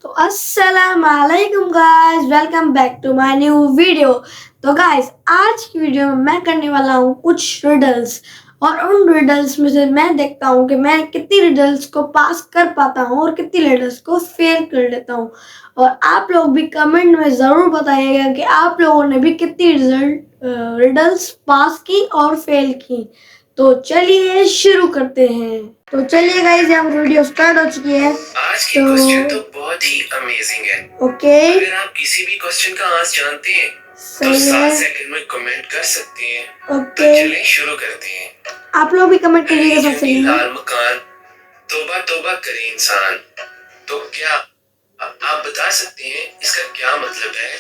तो अस्सलाम वालेकुम guys, welcome back to my new video. तो गाइस, आज की वीडियो में मैं करने वाला हूँ कुछ रिडल्स, और उन रिडल्स में से मैं देखता हूँ कि मैं कितनी रिडल्स को पास कर पाता हूँ और कितनी रिडल्स को फेल कर लेता हूँ। और आप लोग भी कमेंट में ज़रूर बताइएगा कि आप लोगों ने भी कितनी रिडल्स पास की और फेल की। तो चलिए शुरू करते हैं। तो चलिए गाइस, यहाँ वीडियो स्टार्ट हो चुकी है। आज की क्वेश्चन तो बहुत ही अमेजिंग है। ओके, अगर आप किसी भी क्वेश्चन का आंसर जानते हैं तो 7 सेकंड में कमेंट कर सकते हैं। ओके, तो चलिए शुरू करते हैं। आप लोग भी कमेंट करिएगा सबसे पहले। लाल मकान, तौबा तौबा करे इंसान। तो क्या आप बता सकते हैं इसका क्या मतलब है?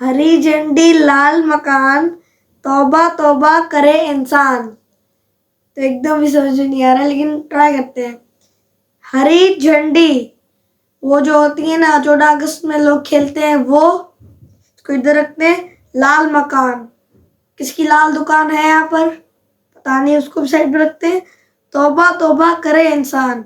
हरी झंडी लाल मकान, तौबा तौबा करे इंसान। तो एकदम भी समझ में नहीं आ रहा, लेकिन ट्राई करते हैं। हरी झंडी वो जो होती है ना, 14 अगस्त में लोग खेलते हैं, वो इसको इधर रखते हैं। लाल मकान, किसकी लाल दुकान है यहाँ पर पता नहीं, उसको भी साइड में रखते हैं। तौबा तौबा करे इंसान।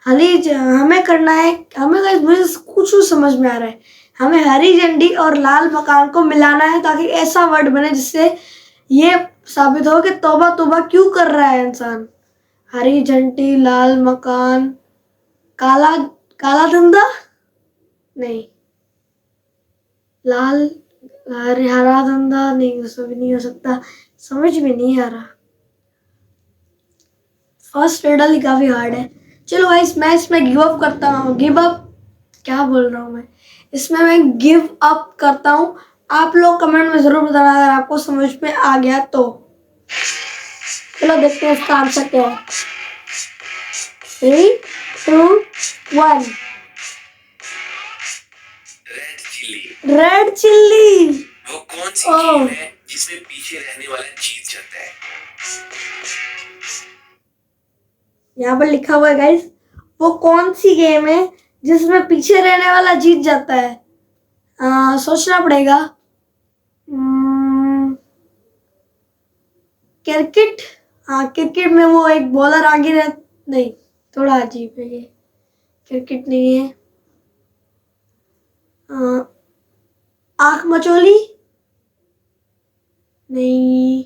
हमें करना है, हमें मुझे कुछ समझ में आ रहा है। हमें हरी झंडी और लाल मकान को मिलाना है ताकि ऐसा वर्ड बने जिससे ये साबित हो कि तौबा तौबा क्यों कर रहा है इंसान। हरी झंडी लाल मकान, काला काला धंधा नहीं, लाल हरा धंधा नहीं, उसमें भी नहीं हो सकता। समझ में नहीं आ रहा। फर्स्ट रिडल ही काफी हार्ड है। चलो गाइस, मैं इसमें गिव अप करता हूँ। गिव अप क्या बोल रहा हूँ मैं, इसमें मैं गिव अप करता हूँ। आप लोग कमेंट में जरूर बताना अगर आपको समझ में आ गया तो। चलो देखते हैं इसका आंसर क्या है। 3, 2, 1। Red chilli. रेड चिल्ली वो कौन सी गेम है जिसमें पीछे रहने वाला जीत जाता है? यहाँ पर लिखा हुआ है गाइस, वो कौन सी गेम है जिसमें पीछे रहने वाला जीत जाता है। सोचना पड़ेगा। क्रिकेट। हाँ, क्रिकेट में वो एक बॉलर आगे रह नहीं, थोड़ा अजीब है ये। क्रिकेट नहीं है। आंख मचोली नहीं।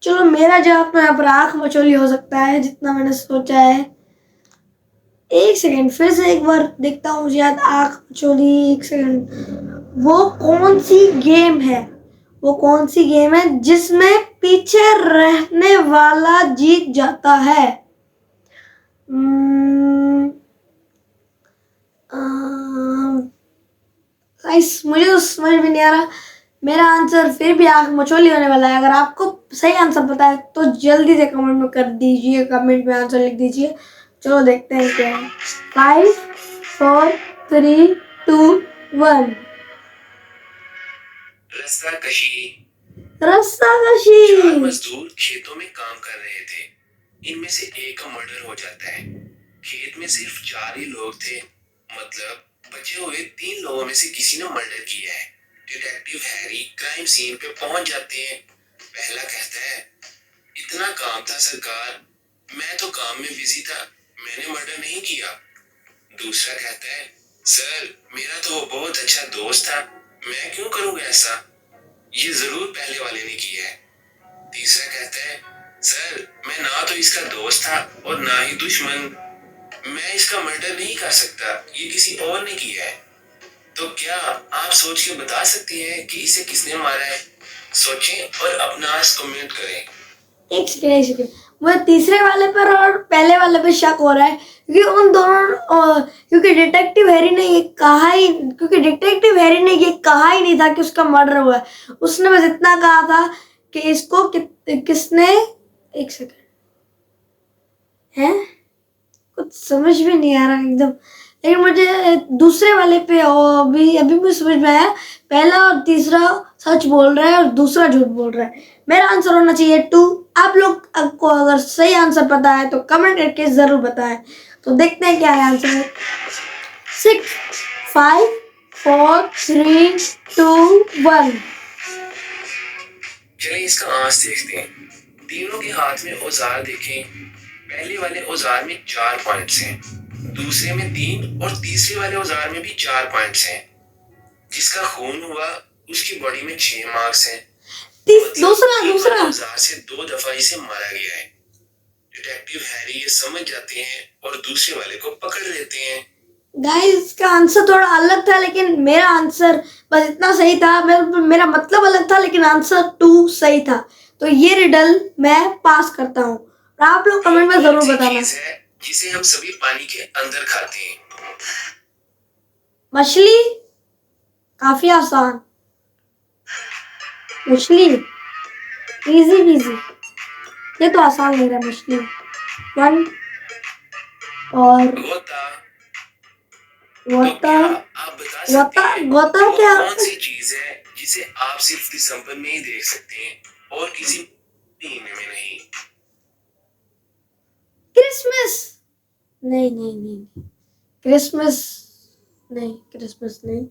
चलो, मेरा जवाब तो यहाँ पर आंख मचोली हो सकता है, जितना मैंने सोचा है। एक सेकंड, फिर से एक बार देखता हूँ। शायद आंख मचोली, एक सेकंड। वो कौन सी गेम है, वो कौन सी गेम है जिसमें पीछे रहने वाला जीत जाता है? मुझे तो समझ में नहीं आ रहा। मेरा आंसर फिर भी आंख मचोली होने वाला है। अगर आपको सही आंसर पता है तो जल्दी से कमेंट में कर दीजिए, कमेंट में आंसर लिख दीजिए। चलो देखते हैं क्या है। 5, 4, 3, 2, 1। रस्साकशी। रस्साकशी। 4 मजदूर खेतों में काम कर रहे थे। इनमें से एक का मर्डर हो जाता है। खेत में सिर्फ 4 ही लोग थे, मतलब बचे हुए 3 लोगों में से किसी ने मर्डर किया है। डिटेक्टिव हैरी क्राइम सीन पे पहुंच जाते हैं। पहला कहता है, इतना काम था सरकार, मैं तो काम में बिजी था, मैंने मर्डर नहीं किया। दूसरा कहता है, सर मेरा तो वो बहुत अच्छा दोस्त था, मैं क्यों करूंगा ऐसा, ये जरूर पहले वाले ने किया है। तीसरा कहता है, सर मैं ना तो इसका दोस्त था और ना ही दुश्मन, मैं इसका मर्डर नहीं कर सकता, ये किसी और ने किया है। तो क्या आप सोच के बता सकती हैं कि इसे किसने मारा है? सोचें और अपना कमेंट करें। एक सेकंड, मुझे तीसरे वाले पर और पहले वाले पर शक हो रहा है, क्योंकि उन दोनों क्योंकि डिटेक्टिव हैरी ने ये कहा ही नहीं था कि उसका मर्डर हुआ है। उसने बस इतना कहा था कि इसको किसने, एक सेकंड है, कुछ समझ में नहीं आ रहा एकदम। लेकिन मुझे दूसरे वाले पे अभी मुझे समझ में आया, पहला और तीसरा सच बोल रहा है और दूसरा झूठ बोल रहा है। मेरा आंसर होना चाहिए 2। आप लोग को अगर सही आंसर पता है तो कमेंट करके जरूर बताएं। तो देखते हैं क्या है आंसर। 6, 5, 4, 3, 2, 1। चलिए इसका आंसर देखते हैं। तीनों के हाथ में औजार देखें। पहले वाले औजार में 4 पॉइंट्स हैं। दूसरे में 3 और तीसरे वाले औजार में भी 4 पॉइंट्स हैं। जिसका खून हुआ उसकी बॉडी में 6 मार्क्स हैं। दूसरा एक दूसरा वाले औजार से 2 दफा इसे मारा गया है। डिटेक्टिव हैरी ये समझ जाते हैं और दूसरे वाले को पकड़ लेते हैं। गाइस, का आंसर थोड़ा अलग था, लेकिन मेरा आंसर बस इतना सही था। मेरा मतलब अलग था, लेकिन आंसर 2 सही था। तो ये रिडल मैं पास करता हूँ। और आप लोग कमेंट में जरूर कौन सी बताना। चीज है जिसे हम सभी पानी के अंदर खाते हैं? मछली। काफी आसान। मछली। Easy easy. ये तो आसान लग रहा है। मछली 1 और गोता। तो गोता। क्या आप बता सकते गोता हैं गोता वो क्या? कौन सी चीज है जिसे आप सिर्फ दिसंबर में ही देख सकते हैं और किसी महीने में नहीं? क्रिसमस। नहीं नहीं नहीं, क्रिसमस नहीं, क्रिसमस नहीं।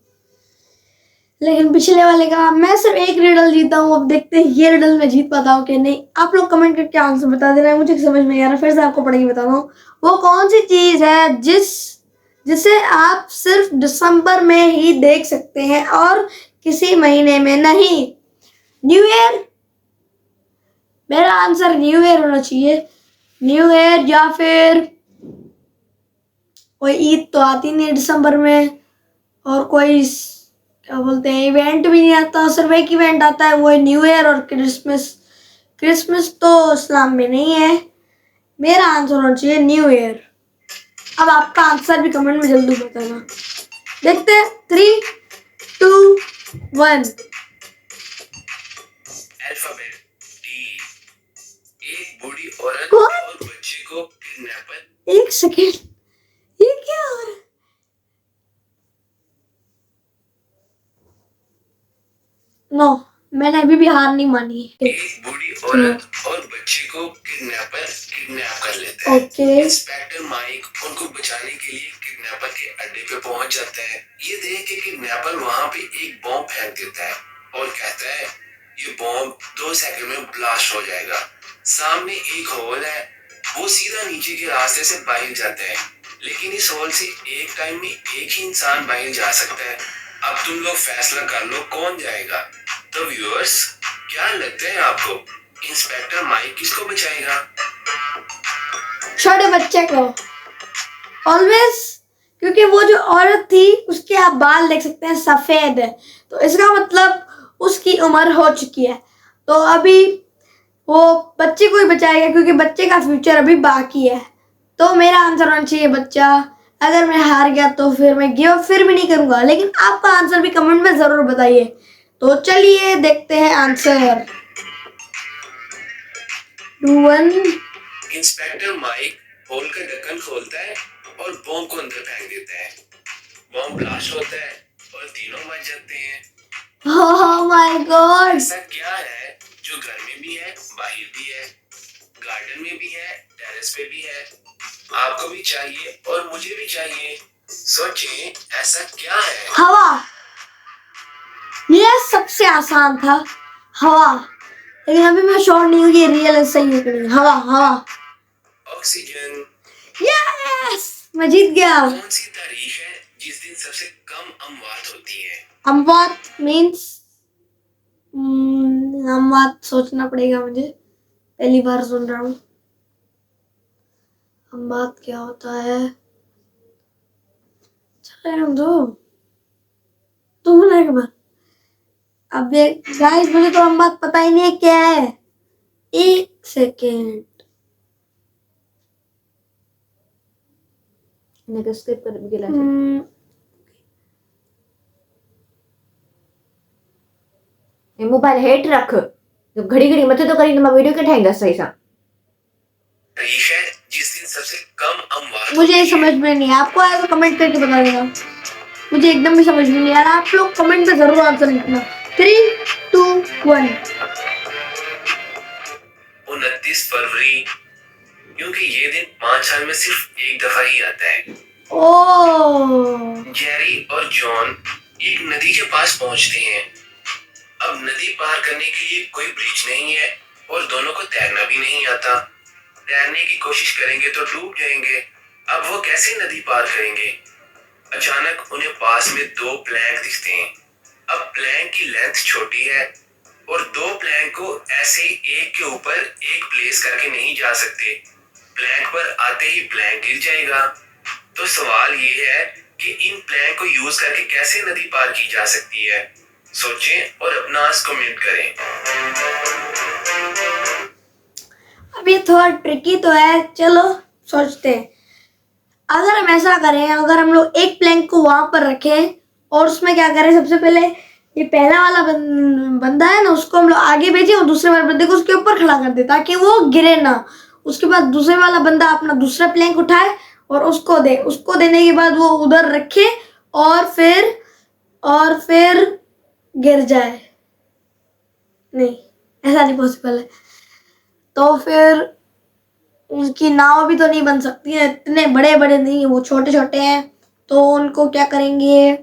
लेकिन पिछले वाले का मैं सिर्फ एक रिडल जीता हूँ। अब देखते हैं ये रिडल मैं जीत पाता हूँ कि नहीं। आप लोग कमेंट करके आंसर बता देना। मुझे समझ में नहीं आ रहा, फिर से आपको पढ़ के बताता हूँ। वो कौन सी चीज है जिसे आप सिर्फ दिसंबर में ही देख सकते हैं और किसी महीने में नहीं? New year. मेरा आंसर न्यू ईयर होना चाहिए। न्यू ईयर, या फिर कोई ईद तो आती नहीं दिसंबर में, और कोई क्या बोलते हैं इवेंट भी नहीं आता। सिर्फ एक इवेंट आता है, वो है न्यू ईयर और क्रिसमस। क्रिसमस तो इस्लाम में नहीं है। मेरा आंसर होना चाहिए न्यू ईयर। अब आपका आंसर भी कमेंट में जल्दी बताना। देखते हैं। 3, 2, 1। Alphabet D. एक बूढ़ी औरत कौन? और बच्चे को किडनैपर। एक सेकेंड, ये क्या हो रहा है? नो, मैंने अभी भी हार नहीं मानी है। एक बूढ़ी औरत और बच्चे को किडनैप कर लेता है। ओके। इंस्पेक्टर माइक उनको बचाने के लिए किडनैपर के अड्डे पे पहुंच जाता है। ये देख के किडनैपर वहां पे एक बॉम्ब फेंक देता है और कहता है ये बॉम्ब 2 सेकंड में ब्लास्ट हो जाएगा। सामने एक होल है, वो सीधा नीचे के रास्ते से बाहर जाता है। लेकिन इस होल से एक टाइम में एक ही इंसान बाहर जा सकता है। अब तुम लोग फैसला कर लो कौन जाएगा। तो व्यूअर्स, क्या लगता है आपको, इंस्पेक्टर माइक किसको बचाएगा? छोटे बच्चे को ऑलवेज, क्योंकि वो जो औरत थी उसके आप बाल देख सकते हैं सफेद है, तो इसका मतलब उसकी उम्र हो चुकी है। तो अभी वो बच्चे को ही बचाएगा, क्योंकि बच्चे का फ्यूचर अभी बाकी है। तो मेरा आंसर होना चाहिए बच्चा। अगर मैं हार गया तो फिर मैं गिव अप फिर भी नहीं करूंगा, लेकिन आपका आंसर भी कमेंट में जरूर बताइए। तो चलिए देखते हैं आंसर। 2, 1। इंस्पेक्टर माइक होल का ढक्कन खोलता है और बॉम्ब को अंदर फेंक देता है। बॉम्ब ब्लास्ट होता है और तीनों मर जाते हैं। Oh my God. ऐसा क्या है जो घर में भी है, बाहर भी है, गार्डन में भी है, टेरेस पे भी है? आपको भी चाहिए और मुझे भी चाहिए। सोचें, ऐसा क्या है? हवा। यह सबसे आसान था, हवा। लेकिन अभी मैं श्योर नहीं हूँ कि रियल सही है कि नहीं। हवा, हवा। ऑक्सीजन। यस, मैं जीत गया। कौन सी तारीख है जिस दिन सबसे कम अमवात होती है? अमवात मीन्स, अमवात सोचना पड़ेगा मुझे, पहली बार सुन रहा हूँ। अमवात क्या होता है? चलो दो तुम ना एक बार। अब गाइस, मुझे तो अमवात पता ही नहीं है क्या है। एक सेकेंड। स्किप कर गेला मोबाईल हेठ रख घडी घडी मत तो करी वीडियो के ठाएंगा सही सा तारीख है जिस दिन सबसे कम अमवात मुझे होती है। समझ में नहीं आया। आपको आया तो कमेंट करके बता देना। मुझे एकदम भी समझ में नहीं आ रहा। आप लोग कमेंट में जरूर आंसर लिखना। 3, 2, 1। 29 फरवरी, क्योंकि ये दिन 5 साल में सिर्फ एक दफा ही आता है। ओह। जेरी और जॉन एक नदी के पास पहुंचते हैं। अब नदी पार करने के लिए कोई ब्रिज नहीं है और दोनों को तैरना भी नहीं आता। तैरने की कोशिश करेंगे तो डूब जाएंगे। अब वो कैसे नदी पार करेंगे? अचानक उन्हें पास में दो प्लैंक दिखते हैं। अब प्लैंक की लेंथ छोटी है और दो प्लैंक को ऐसे एक के ऊपर एक प्लेस करके नहीं जा सकते। प्लैंक पर आते ही प्लैंक गिर जाएगा। तो सवाल ये है कि इन प्लैंक को यूज करके कैसे नदी पार की जा सकती है? सोचें और अपना कमेंट करें। अब ये थोड़ा ट्रिकी तो है, चलो सोचते हैं। अगर हम ऐसा करें, अगर हम लोग एक प्लैंक को वहां पर रखें और उसमें क्या करें, सबसे पहले ये पहला वाला बंदा है ना, उसको हम लोग आगे भेजें और दूसरे वाले बंदे को उसके ऊपर खड़ा कर दे ताकि वो गिरे ना। उसके बाद दूसरे वाला बंदा अपना दूसरा प्लैंक उठाए और उसको दे। उसको देने के बाद वो उधर रखे और फिर गिर जाए। नहीं, ऐसा नहीं पॉसिबल है। तो फिर उनकी नाव भी तो नहीं बन सकती है, इतने बड़े बड़े नहीं, वो छोटे छोटे हैं। तो उनको क्या करेंगे,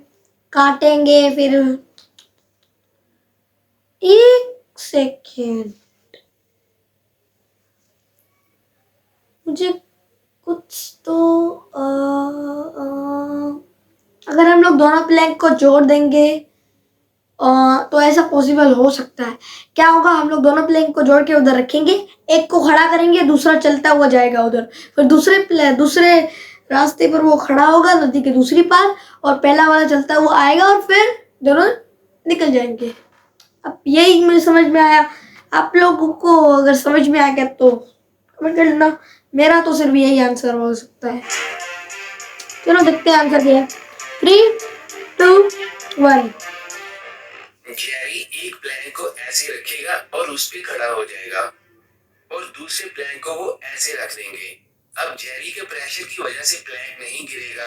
काटेंगे। फिर एक सेकेंड, मुझे कुछ तो अगर हम लोग दोनों प्लैंक को जोड़ देंगे तो ऐसा पॉसिबल हो सकता है। क्या होगा, हम लोग दोनों प्लैंक को जोड़ के उधर रखेंगे, एक को खड़ा करेंगे, दूसरा चलता हुआ जाएगा उधर। फिर दूसरे रास्ते पर वो खड़ा होगा नदी के दूसरी पार और पहला वाला चलता हुआ आएगा और फिर दोनों निकल जाएंगे। अब यही मुझे समझ में आया। आप लोगों को अगर समझ में आ गया तो कमेंट कर लेना। मेरा तो सिर्फ यही आंसर हो सकता है। चलो देखते हैं आंसर क्या है। 3, 2, 1। जेरी एक प्लैंक को ऐसे रखेगा और उस पे खड़ा हो जाएगा और दूसरे प्लैंक को वो ऐसे रख देंगे। अब जेरी के प्रेशर की वजह से प्लैंक नहीं गिरेगा।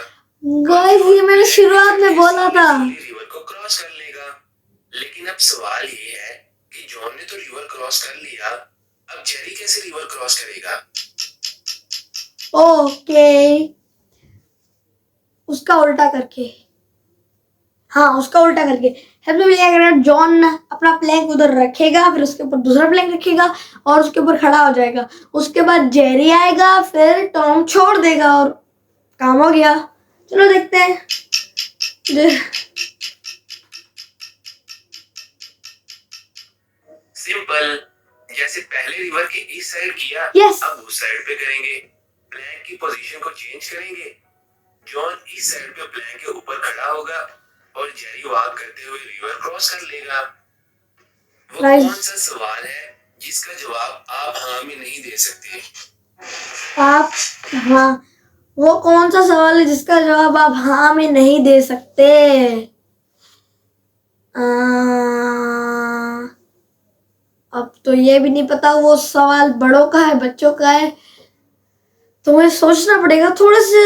गाइस, ये मैंने शुरुआत में बोला था। रिवर को क्रॉस कर लेगा। लेकिन अब सवाल ये है कि जॉन ने तो रिवर क्रॉस कर लिया, अब जेरी कैसे रिवर क्रॉस करेगा? ओके, उसका उल्टा करके। हाँ, उसका उल्टा करके। सबसे पहले क्या करना, जॉन अपना प्लैंक उधर रखेगा, फिर उसके ऊपर दूसरा प्लैंक रखेगा और उसके ऊपर खड़ा हो जाएगा। उसके बाद जेरी आएगा, फिर टॉम छोड़ देगा और काम हो गया। चलो देखते हैं। सिंपल, जैसे पहले रिवर के इस साइड किया, Yes. अब उस साइड पे करेंगे। प्लैंक की पोजीशन को चेंज करेंगे। जॉन इस साइड पे प्लैंक के ऊपर खड़ा होगा और जेरी वॉक करते हुए रिवर क्रॉस कर लेगा। वो Nice. कौन सा सवाल है जिसका जवाब आप हाँ में नहीं दे सकते? हाँ, वो कौन सा सवाल है जिसका जवाब आप हाँ में नहीं दे सकते? अब तो ये भी नहीं पता वो सवाल बड़ों का है बच्चों का है, तो मुझे सोचना पड़ेगा थोड़ा सा।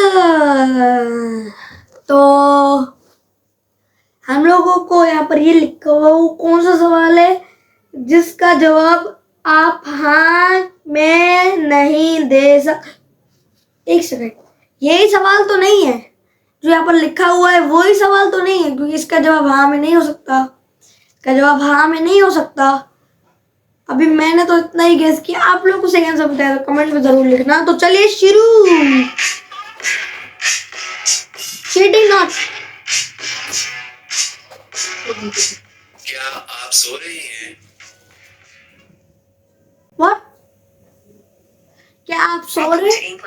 तो हम लोगों को यहाँ पर ये लिखा हुआ वो कौन सा सवाल है जिसका जवाब आप हाँ में नहीं दे सकते? एक सेकंड, यही सवाल तो नहीं है जो यहाँ पर लिखा हुआ है, वही सवाल तो नहीं है, क्योंकि इसका जवाब हाँ में नहीं हो सकता। इसका जवाब हाँ में नहीं हो सकता। अभी मैंने तो इतना ही गेस किया, आप लोग को सही आंसर बताया तो कमेंट में जरूर लिखना। तो चलिए शुरू। Cheating not. क्या आप सो रहे हैं? व्हाट? क्या आप सो रहे हैं?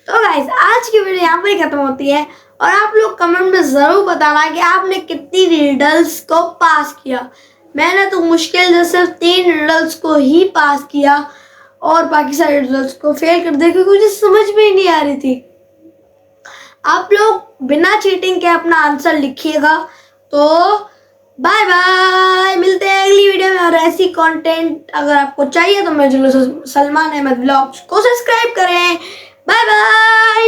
तो गाइस, आज की वीडियो यहाँ पर ही खत्म होती है और आप लोग कमेंट में जरूर बताना कि आपने कितनी रिडल्स को पास किया। मैंने तो मुश्किल से सिर्फ 3 रिडल्स को ही पास किया और बाकी सारे रिडल्स को फेल कर दिया क्योंकि मुझे समझ में ही नहीं आ रही थी। आप लोग बिना चीटिंग के अपना आंसर लिखिएगा। तो बाय बाय, मिलते हैं अगली वीडियो में। और ऐसी कंटेंट अगर आपको चाहिए तो मेरे चैनल सलमान अहमद व्लॉग्स को सब्सक्राइब करें। Bye bye.